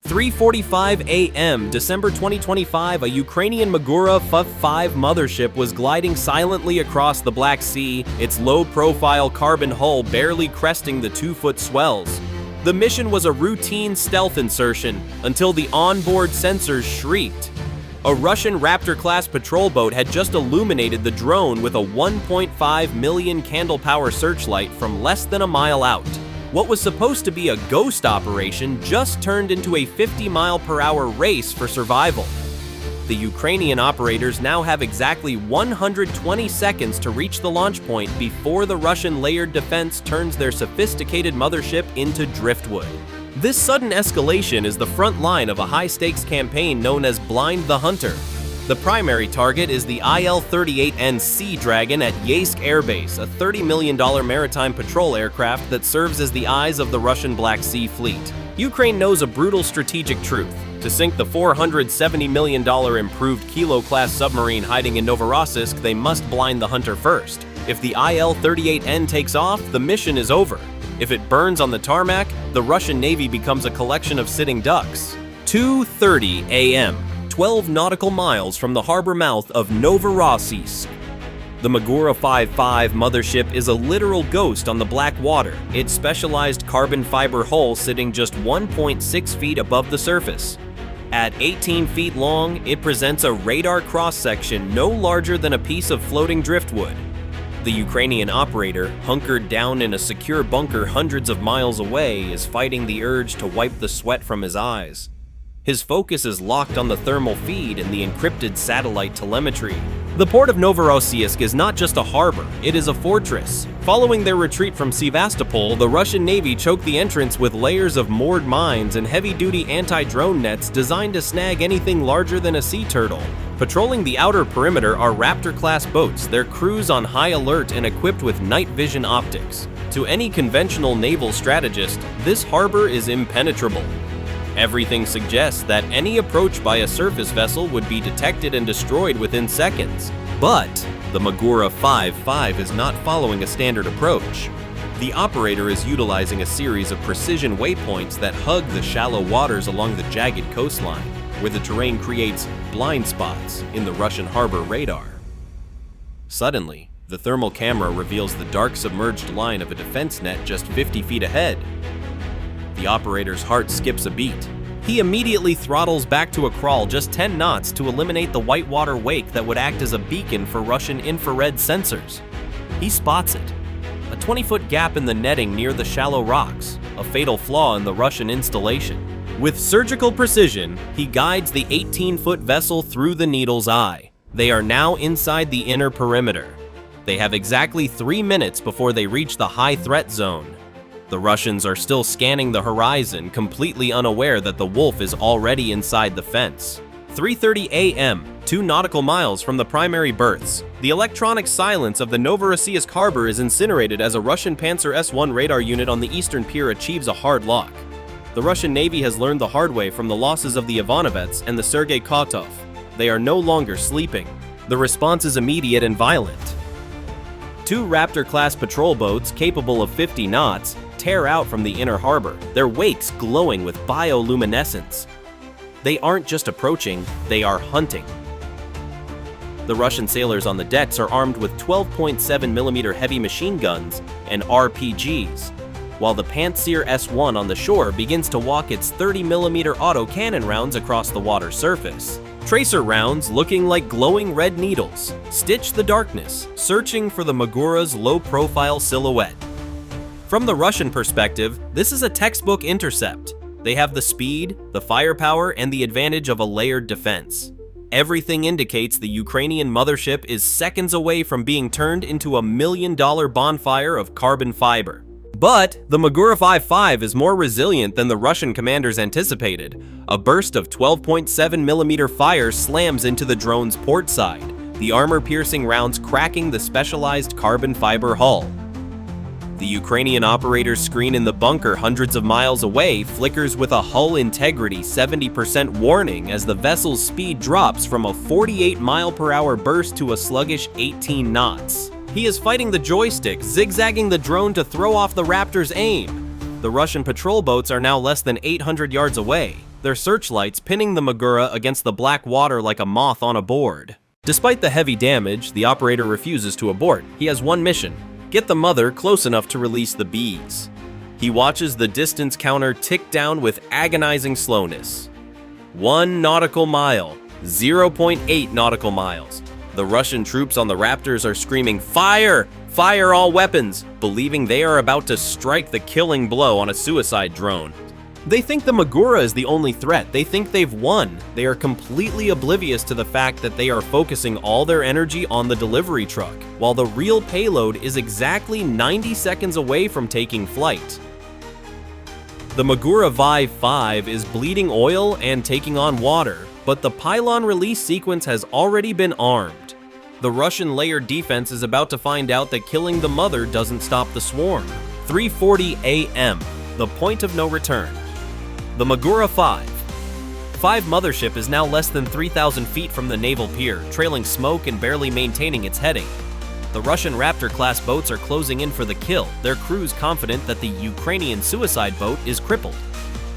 3:45 a.m. December 2025, a Ukrainian Magura V5 mothership was gliding silently across the Black Sea, its low-profile carbon hull barely cresting the 2-foot swells. The mission was a routine stealth insertion until the onboard sensors shrieked. A Russian Raptor-class patrol boat had just illuminated the drone with a 1.5 million candle-power searchlight from less than a mile out. What was supposed to be a ghost operation just turned into a 50-mile-per-hour race for survival. The Ukrainian operators now have exactly 120 seconds to reach the launch point before the Russian layered defense turns their sophisticated mothership into driftwood. This sudden escalation is the front line of a high-stakes campaign known as Blind the Hunter. The primary target is the Il-38N Sea Dragon at Yeysk Air Base, a $30 million maritime patrol aircraft that serves as the eyes of the Russian Black Sea Fleet. Ukraine knows a brutal strategic truth. To sink the $470 million improved Kilo-class submarine hiding in Novorossiysk, they must blind the hunter first. If the Il-38N takes off, the mission is over. If it burns on the tarmac, the Russian Navy becomes a collection of sitting ducks. 2:30 a.m. 12 nautical miles from the harbor mouth of Novorossiysk. The Magura V5 mothership is a literal ghost on the black water, its specialized carbon fiber hull sitting just 1.6 feet above the surface. At 18 feet long, it presents a radar cross-section no larger than a piece of floating driftwood. The Ukrainian operator, hunkered down in a secure bunker hundreds of miles away, is fighting the urge to wipe the sweat from his eyes. His focus is locked on the thermal feed and the encrypted satellite telemetry. The port of Novorossiysk is not just a harbor, it is a fortress. Following their retreat from Sevastopol, the Russian Navy choked the entrance with layers of moored mines and heavy-duty anti-drone nets designed to snag anything larger than a sea turtle. Patrolling the outer perimeter are Raptor-class boats, their crews on high alert and equipped with night vision optics. To any conventional naval strategist, this harbor is impenetrable. Everything suggests that any approach by a surface vessel would be detected and destroyed within seconds. But the Magura V5 is not following a standard approach. The operator is utilizing a series of precision waypoints that hug the shallow waters along the jagged coastline, where the terrain creates blind spots in the Russian harbor radar. Suddenly, the thermal camera reveals the dark submerged line of a defense net just 50 feet ahead. The operator's heart skips a beat. He immediately throttles back to a crawl just 10 knots to eliminate the whitewater wake that would act as a beacon for Russian infrared sensors. He spots it. A 20-foot gap in the netting near the shallow rocks, a fatal flaw in the Russian installation. With surgical precision, he guides the 18-foot vessel through the needle's eye. They are now inside the inner perimeter. They have exactly 3 minutes before they reach the high threat zone. The Russians are still scanning the horizon, completely unaware that the wolf is already inside the fence. 3:30 a.m., 2 nautical miles from the primary berths. The electronic silence of the Novorossiysk harbor is incinerated as a Russian Pantsir S-1 radar unit on the eastern pier achieves a hard lock. The Russian Navy has learned the hard way from the losses of the Ivanovets and the Sergei Kotov. They are no longer sleeping. The response is immediate and violent. 2 Raptor-class patrol boats capable of 50 knots tear out from the inner harbor, their wakes glowing with bioluminescence. They aren't just approaching, they are hunting. The Russian sailors on the decks are armed with 12.7mm heavy machine guns and RPGs, while the Pantsir S-1 on the shore begins to walk its 30mm autocannon rounds across the water surface. Tracer rounds, looking like glowing red needles, stitch the darkness, searching for the Magura's low-profile silhouette. From the Russian perspective, this is a textbook intercept. They have the speed, the firepower, and the advantage of a layered defense. Everything indicates the Ukrainian mothership is seconds away from being turned into a $1 million bonfire of carbon fiber. But the Magura V5 is more resilient than the Russian commanders anticipated. A burst of 12.7mm fire slams into the drone's port side, the armor-piercing rounds cracking the specialized carbon fiber hull. The Ukrainian operator's screen in the bunker hundreds of miles away flickers with a hull integrity 70% warning as the vessel's speed drops from a 48-mile-per-hour burst to a sluggish 18 knots. He is fighting the joystick, zigzagging the drone to throw off the Raptor's aim. The Russian patrol boats are now less than 800 yards away. their searchlights pinning the Magura against the black water like a moth on a board. Despite the heavy damage, the operator refuses to abort. He has one mission: get the mother close enough to release the bees. He watches the distance counter tick down with agonizing slowness. 1 nautical mile, 0.8 nautical miles. The Russian troops on the Raptors are screaming, "Fire! Fire all weapons!" believing they are about to strike the killing blow on a suicide drone. They think the Magura is the only threat. They think they've won. They are completely oblivious to the fact that they are focusing all their energy on the delivery truck, while the real payload is exactly 90 seconds away from taking flight. The Magura V5 is bleeding oil and taking on water, but the pylon release sequence has already been armed. The Russian layered defense is about to find out that killing the mother doesn't stop the swarm. 3:40 a.m., the point of no return. The Magura V5 Mothership is now less than 3,000 feet from the naval pier, trailing smoke and barely maintaining its heading. The Russian Raptor-class boats are closing in for the kill, their crews confident that the Ukrainian suicide boat is crippled.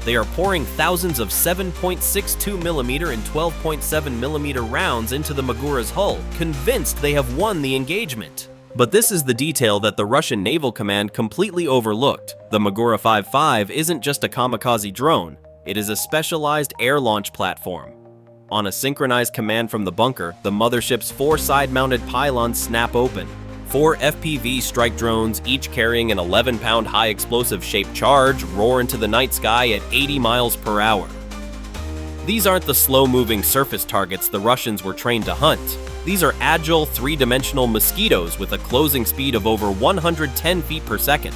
They are pouring thousands of 7.62mm and 12.7mm rounds into the Magura's hull, convinced they have won the engagement. But this is the detail that the Russian Naval Command completely overlooked. The Magura V5 isn't just a kamikaze drone, it is a specialized air launch platform. On a synchronized command from the bunker, the mothership's 4 side-mounted pylons snap open. 4 FPV strike drones, each carrying an 11-pound high-explosive shaped charge, roar into the night sky at 80 miles per hour. These aren't the slow-moving surface targets the Russians were trained to hunt. These are agile, 3-dimensional mosquitoes with a closing speed of over 110 feet per second.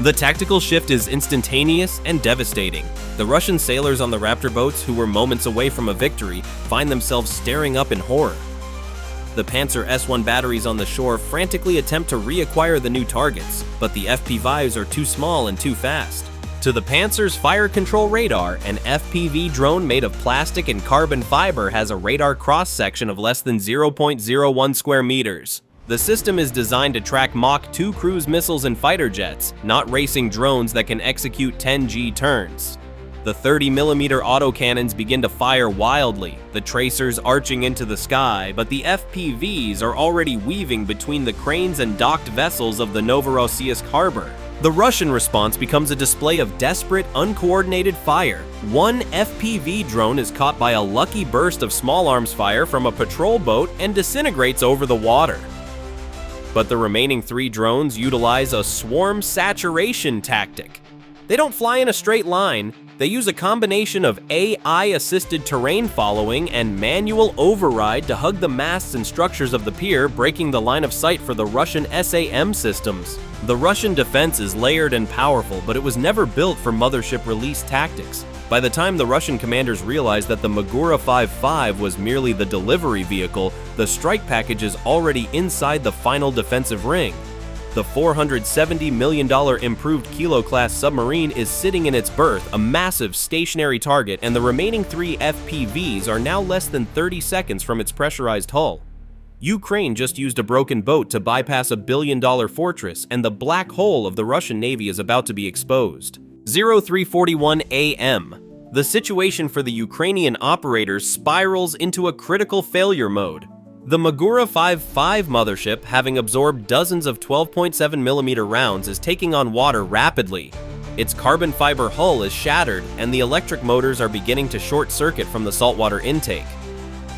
The tactical shift is instantaneous and devastating. The Russian sailors on the Raptor boats, who were moments away from a victory, find themselves staring up in horror. The Pantsir S1 batteries on the shore frantically attempt to reacquire the new targets, but the FPVs are too small and too fast. To the Pantsir's fire control radar, an FPV drone made of plastic and carbon fiber has a radar cross-section of less than 0.01 square meters. The system is designed to track Mach 2 cruise missiles and fighter jets, not racing drones that can execute 10G turns. The 30mm autocannons begin to fire wildly, the tracers arching into the sky, but the FPVs are already weaving between the cranes and docked vessels of the Novorossiysk harbor. The Russian response becomes a display of desperate, uncoordinated fire. One FPV drone is caught by a lucky burst of small arms fire from a patrol boat and disintegrates over the water. But the remaining 3 drones utilize a swarm saturation tactic. They don't fly in a straight line. They use a combination of AI-assisted terrain following and manual override to hug the masts and structures of the pier, breaking the line of sight for the Russian SAM systems. The Russian defense is layered and powerful, but it was never built for mothership release tactics. By the time the Russian commanders realized that the Magura V5 was merely the delivery vehicle, the strike package is already inside the final defensive ring. The $470 million improved Kilo-class submarine is sitting in its berth, a massive stationary target, and the remaining 3 FPVs are now less than 30 seconds from its pressurized hull. Ukraine just used a broken boat to bypass a billion-dollar fortress, and the black hole of the Russian Navy is about to be exposed. 03:41 a.m. The situation for the Ukrainian operators spirals into a critical failure mode. The Magura V5 mothership, having absorbed dozens of 12.7mm rounds, is taking on water rapidly. Its carbon fiber hull is shattered, and the electric motors are beginning to short-circuit from the saltwater intake.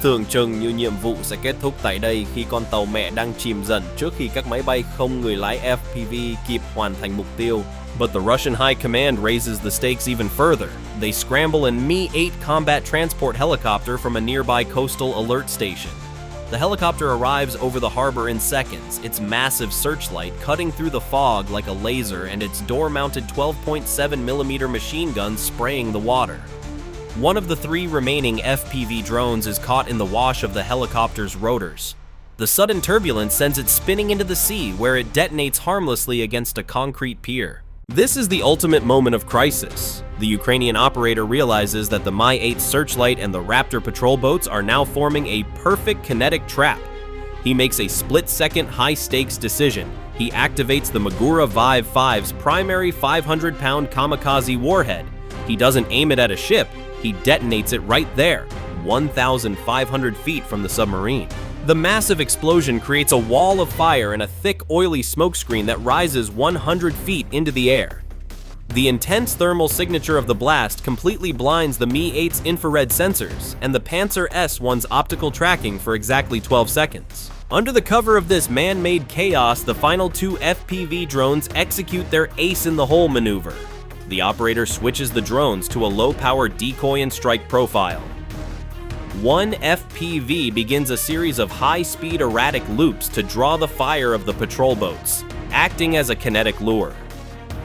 Tưởng chừng như nhiệm vụ sẽ kết thúc tại đây khi con tàu mẹ đang chìm dần trước khi các máy bay không người lái FPV kịp hoàn thành mục tiêu. But the Russian High Command raises the stakes even further. They scramble an Mi-8 combat transport helicopter from a nearby coastal alert station. The helicopter arrives over the harbor in seconds, its massive searchlight cutting through the fog like a laser and its door-mounted 12.7mm machine gun spraying the water. One of the 3 remaining FPV drones is caught in the wash of the helicopter's rotors. The sudden turbulence sends it spinning into the sea, where it detonates harmlessly against a concrete pier. This is the ultimate moment of crisis. The Ukrainian operator realizes that the Mi-8 searchlight and the Raptor patrol boats are now forming a perfect kinetic trap. He makes a split-second high-stakes decision. He activates the Magura V5's primary 500-pound kamikaze warhead. He doesn't aim it at a ship, he detonates it right there, 1,500 feet from the submarine. The massive explosion creates a wall of fire and a thick, oily smokescreen that rises 100 feet into the air. The intense thermal signature of the blast completely blinds the Mi-8's infrared sensors and the Pantsir S1's optical tracking for exactly 12 seconds. Under the cover of this man-made chaos, the final two FPV drones execute their ace-in-the-hole maneuver. The operator switches the drones to a low-power decoy and strike profile. One FPV begins a series of high-speed erratic loops to draw the fire of the patrol boats, acting as a kinetic lure.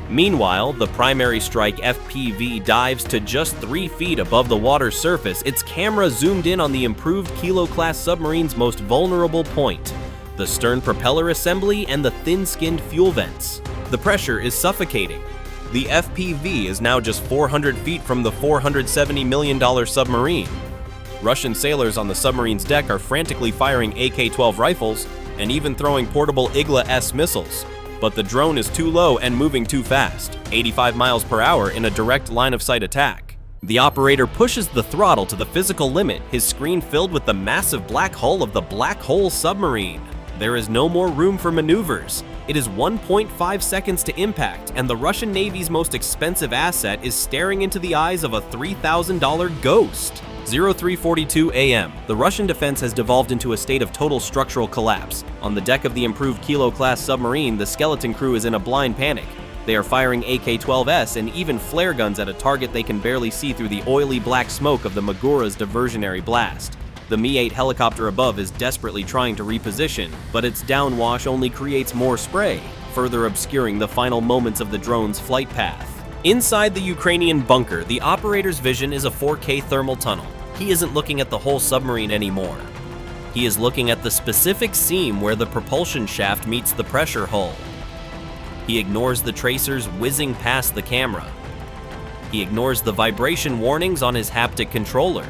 Meanwhile, the primary strike FPV dives to just 3 feet above the water's surface, its camera zoomed in on the improved Kilo-class submarine's most vulnerable point, the stern propeller assembly and the thin-skinned fuel vents. The pressure is suffocating. The FPV is now just 400 feet from the $470 million submarine. Russian sailors on the submarine's deck are frantically firing AK-12 rifles and even throwing portable Igla-S missiles. But the drone is too low and moving too fast, 85 miles per hour in a direct line-of-sight attack. The operator pushes the throttle to the physical limit, his screen filled with the massive black hull of the Black Hole submarine. There is no more room for maneuvers. It is 1.5 seconds to impact, and the Russian Navy's most expensive asset is staring into the eyes of a $3,000 ghost. 0342 AM. The Russian defense has devolved into a state of total structural collapse. On the deck of the improved Kilo-class submarine, the skeleton crew is in a blind panic. They are firing AK-12S and even flare guns at a target they can barely see through the oily black smoke of the Magura's diversionary blast. The Mi-8 helicopter above is desperately trying to reposition, but its downwash only creates more spray, further obscuring the final moments of the drone's flight path. Inside the Ukrainian bunker, the operator's vision is a 4K thermal tunnel. He isn't looking at the whole submarine anymore. He is looking at the specific seam where the propulsion shaft meets the pressure hull. He ignores the tracers whizzing past the camera. He ignores the vibration warnings on his haptic controller.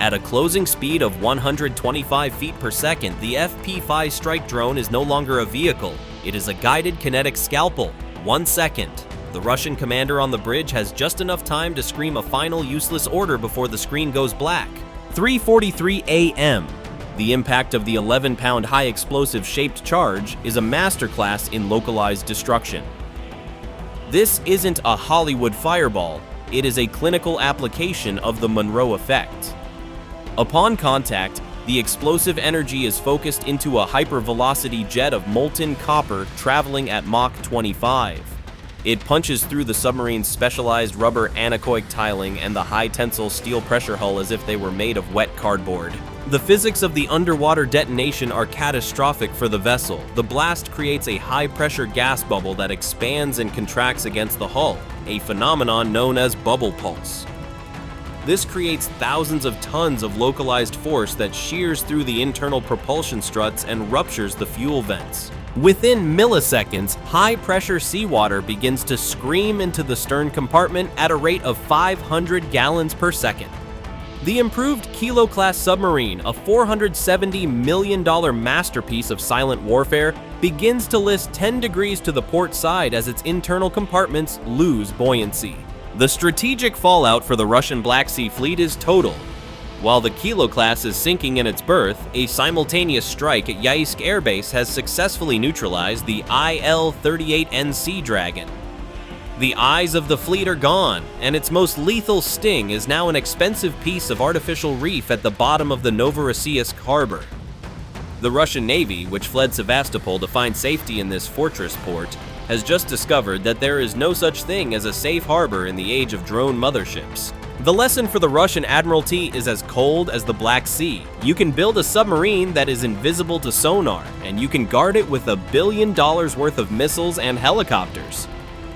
At a closing speed of 125 feet per second, the FP5 strike drone is no longer a vehicle. It is a guided kinetic scalpel. 1 second. The Russian commander on the bridge has just enough time to scream a final useless order before the screen goes black. 3:43 AM. The impact of the 11-pound high-explosive shaped charge is a masterclass in localized destruction. This isn't a Hollywood fireball, it is a clinical application of the Monroe effect. Upon contact, the explosive energy is focused into a hypervelocity jet of molten copper traveling at Mach 25. It punches through the submarine's specialized rubber anechoic tiling and the high-tensile steel pressure hull as if they were made of wet cardboard. The physics of the underwater detonation are catastrophic for the vessel. The blast creates a high-pressure gas bubble that expands and contracts against the hull, a phenomenon known as bubble pulse. This creates thousands of tons of localized force that shears through the internal propulsion struts and ruptures the fuel vents. Within milliseconds, high-pressure seawater begins to scream into the stern compartment at a rate of 500 gallons per second. The improved Kilo-class submarine, a $470 million masterpiece of silent warfare, begins to list 10 degrees to the port side as its internal compartments lose buoyancy. The strategic fallout for the Russian Black Sea Fleet is total. While the Kilo-class is sinking in its berth, a simultaneous strike at Yeisk Air Base has successfully neutralized the Il-38N Sea Dragon. The eyes of the fleet are gone, and its most lethal sting is now an expensive piece of artificial reef at the bottom of the Novorossiysk harbor. The Russian Navy, which fled Sevastopol to find safety in this fortress port, has just discovered that there is no such thing as a safe harbor in the age of drone motherships. The lesson for the Russian Admiralty is as cold as the Black Sea. You can build a submarine that is invisible to sonar, and you can guard it with $1 billion worth of missiles and helicopters.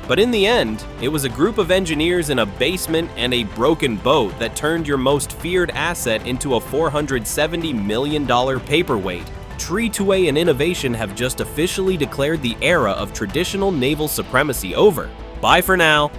But in the end, it was a group of engineers in a basement and a broken boat that turned your most feared asset into a $470 million paperweight. Tree-to-way and innovation have just officially declared the era of traditional naval supremacy over. Bye for now.